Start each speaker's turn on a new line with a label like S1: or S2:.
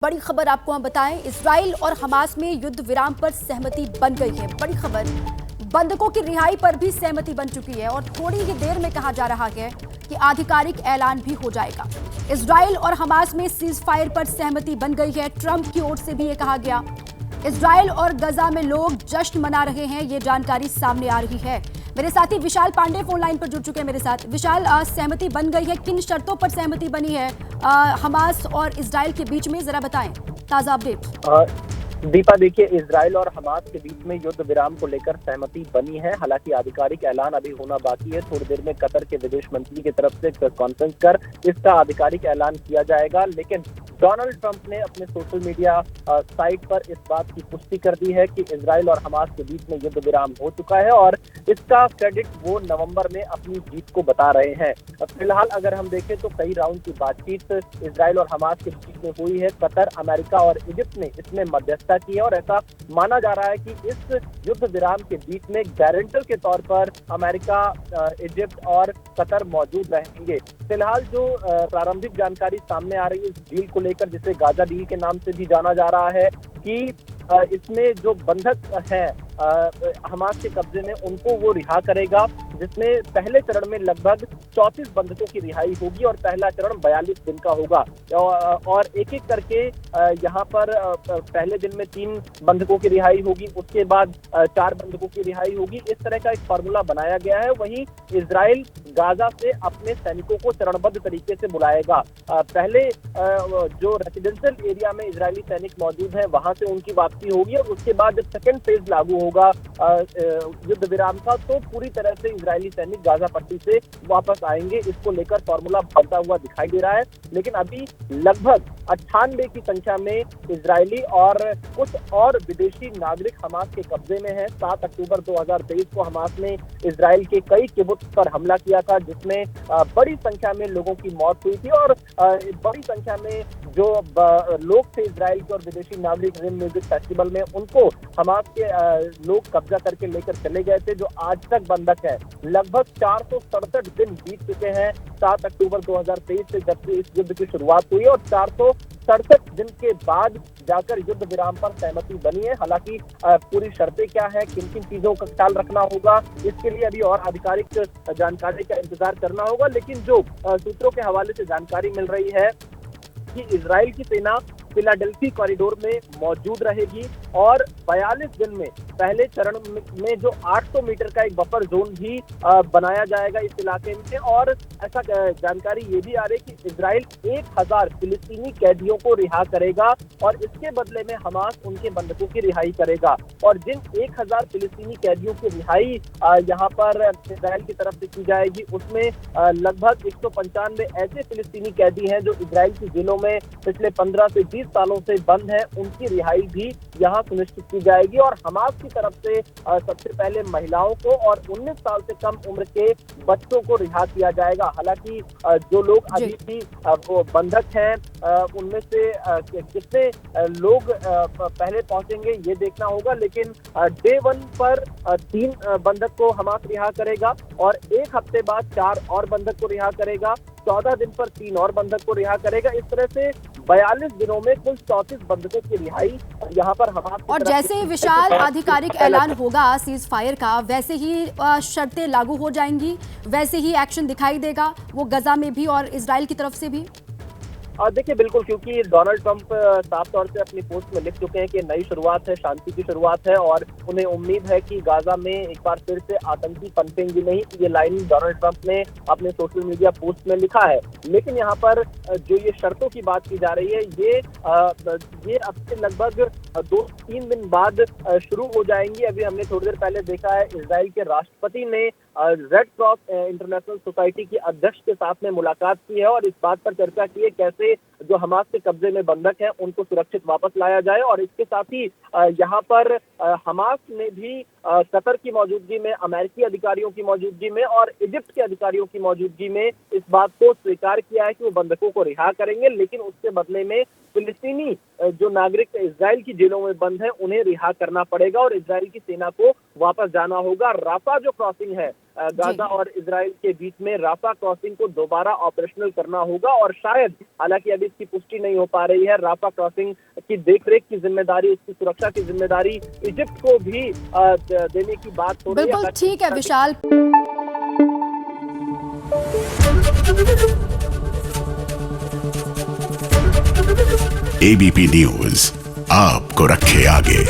S1: बड़ी खबर आपको हम बताएं, इजराइल और हमास में युद्ध विराम पर सहमति बन गई है। बड़ी खबर, बंधकों की रिहाई पर भी सहमति बन चुकी है और थोड़ी ही देर में कहा जा रहा है कि आधिकारिक ऐलान भी हो जाएगा। इजराइल और हमास में सीज फायर पर सहमति बन गई है। ट्रंप की ओर से भी ये कहा गया। इजराइल और गजा में लोग जश्न मना रहे हैं, ये जानकारी सामने आ रही है। मेरे साथी विशाल पांडे फोन लाइन पर जुड़ चुके हैं मेरे साथ। विशाल, सहमति बन गई है, किन शर्तों पर सहमति बनी है हमास और इजराइल के बीच में, जरा बताएं ताजा अपडेट।
S2: दीपा, देखिए, इजराइल और हमास के बीच में युद्ध विराम को लेकर सहमति बनी है। हालांकि आधिकारिक ऐलान अभी होना बाकी है। थोड़ी देर में कतर के विदेश मंत्री की तरफ से कॉन्फ्रेंस कर इसका आधिकारिक ऐलान किया जाएगा। लेकिन डोनाल्ड ट्रंप ने अपने सोशल मीडिया साइट पर इस बात की पुष्टि कर दी है कि इजराइल और हमास के बीच में युद्ध विराम हो चुका है और इसका क्रेडिट वो नवंबर में अपनी जीत को बता रहे हैं। फिलहाल अगर हम देखें तो कई राउंड की बातचीत इजराइल और हमास के बीच में हुई है। कतर, अमेरिका और इजिप्ट ने इसमें मध्यस्थता की है और ऐसा माना जा रहा है कि इस युद्ध विराम के बीच में गारंटर के तौर पर अमेरिका, इजिप्ट और कतर मौजूद रहेंगे। फिलहाल जो प्रारंभिक जानकारी सामने आ रही है इस डील को लेकर, जिसे गाजा डील के नाम से भी जाना जा रहा है, कि इसमें जो बंधक हैं हमास के कब्जे में, उनको वो रिहा करेगा, जिसमें पहले चरण में लगभग 34 बंधकों की रिहाई होगी और पहला चरण 42 दिन का होगा। और एक एक करके यहाँ पर पहले दिन में 3 बंधकों की रिहाई होगी, उसके बाद 4 बंधकों की रिहाई होगी। इस तरह का एक फार्मूला बनाया गया है। वहीं इजराइल गाजा से अपने सैनिकों को चरणबद्ध तरीके से बुलाएगा। पहले जो रेसिडेंशियल एरिया में इजरायली सैनिक मौजूद हैं वहां से उनकी वापसी होगी और उसके बाद जब सेकेंड फेज लागू होगा युद्ध विराम का, तो पूरी तरह से इजरायली सैनिक गाजा पट्टी से वापस आएंगे। इसको लेकर फॉर्मूला बनता हुआ दिखाई दे रहा है। लेकिन अभी लगभग 98 की संख्या में इजरायली और कुछ और विदेशी नागरिक हमास के कब्जे में हैं। 7 अक्टूबर 2023 को हमास ने इजराइल के कई किबुत्स पर हमला किया था, जिसमें बड़ी संख्या में लोगों की मौत हुई थी और बड़ी संख्या में जो लोग थे इजराइल के और विदेशी नागरिक रिम म्यूजिक फेस्टिवल में, उनको हमास के लोग कब्जा करके लेकर चले गए थे, जो आज तक बंधक है। लगभग 467 दिन बीत चुके हैं 7 अक्टूबर 2023 से, जब से इस युद्ध की शुरुआत हुई, और 467 दिन के बाद जाकर युद्ध विराम पर सहमति बनी है। हालांकि पूरी शर्तें क्या है, किन किन चीजों का ख्याल रखना होगा, इसके लिए अभी और आधिकारिक जानकारी का इंतजार करना होगा। लेकिन जो सूत्रों के हवाले से जानकारी मिल रही है कि इजराइल की सेना फिलाडेल्फी कॉरिडोर में मौजूद रहेगी और 42 दिन में पहले चरण में जो 800 मीटर का एक बफर जोन भी बनाया जाएगा इस इलाके में। और ऐसा जानकारी ये भी आ रही है कि इजराइल 1000 फिलिस्तीनी कैदियों को रिहा करेगा और इसके बदले में हमास उनके बंधकों की रिहाई करेगा। और जिन 1000 फिलिस्तीनी कैदियों की रिहाई यहाँ पर इजराइल की तरफ से की जाएगी, उसमें लगभग 195 ऐसे फिलिस्तीनी कैदी हैं जो इजराइल की जेलों में पिछले 15 से 20 सालों से बंद है। उनकी रिहाई भी यहाँ सुनिश्चित की जाएगी और हमास की तरफ से सबसे पहले महिलाओं को और 19 साल से कम उम्र के बच्चों को रिहा किया जाएगा। हालांकि जो लोग अभी भी वो बंधक हैं, उनमें से कितने लोग पहले पहुंचेंगे ये देखना होगा। लेकिन डे 1 पर 3 बंधक को हमास रिहा करेगा और 1 हफ्ते बाद 4 और बंधक को रिहा करेगा। 14 दिन पर 3 और बंधक को रिहा करेगा। इस तरह से 42 दिनों में कुल 34 बंधकों की रिहाई यहाँ पर हमास।
S1: और जैसे ही विशाल आधिकारिक ऐलान होगा सीज फायर का, वैसे ही शर्तें लागू हो जाएंगी, वैसे ही एक्शन दिखाई देगा वो गजा में भी और इजराइल की तरफ से भी।
S2: देखिए, बिल्कुल, क्योंकि डोनाल्ड ट्रंप साफ तौर से अपनी पोस्ट में लिख चुके हैं कि नई शुरुआत है, शांति की शुरुआत है और उन्हें उम्मीद है कि गाजा में एक बार फिर से आतंकी पनपेंगे नहीं। ये लाइन डोनाल्ड ट्रंप ने अपने सोशल मीडिया पोस्ट में लिखा है। लेकिन यहाँ पर जो ये शर्तों की बात की जा रही है, ये अब से लगभग 2-3 दिन बाद शुरू हो जाएंगी। अभी हमने थोड़ी देर पहले देखा है इजराइल के राष्ट्रपति ने रेड क्रॉस इंटरनेशनल सोसाइटी के अध्यक्ष के साथ में मुलाकात की है और इस बात पर चर्चा की है कैसे जो हमास के कब्जे में बंधक हैं उनको सुरक्षित वापस लाया जाए। और इसके साथ ही यहाँ पर हमास ने भी कतर की मौजूदगी में, अमेरिकी अधिकारियों की मौजूदगी में और इजिप्ट के अधिकारियों की मौजूदगी में इस बात को स्वीकार किया है कि वो बंधकों को रिहा करेंगे, लेकिन उसके बदले में फिलिस्तीनी जो नागरिक इजराइल की जेलों में बंद हैं उन्हें रिहा करना पड़ेगा और इजराइल की सेना को वापस जाना होगा। राफा जो क्रॉसिंग है गाजा और इजराइल के बीच में, राफा क्रॉसिंग को दोबारा ऑपरेशनल करना होगा और शायद, हालांकि अभी इसकी पुष्टि नहीं हो पा रही है। राफा क्रॉसिंग की देखरेख की जिम्मेदारी, उसकी सुरक्षा की जिम्मेदारी इजिप्ट को भी देने की बात हो रही है।
S1: बिल्कुल ठीक है विशाल।
S3: एबीपी न्यूज आपको रखे आगे।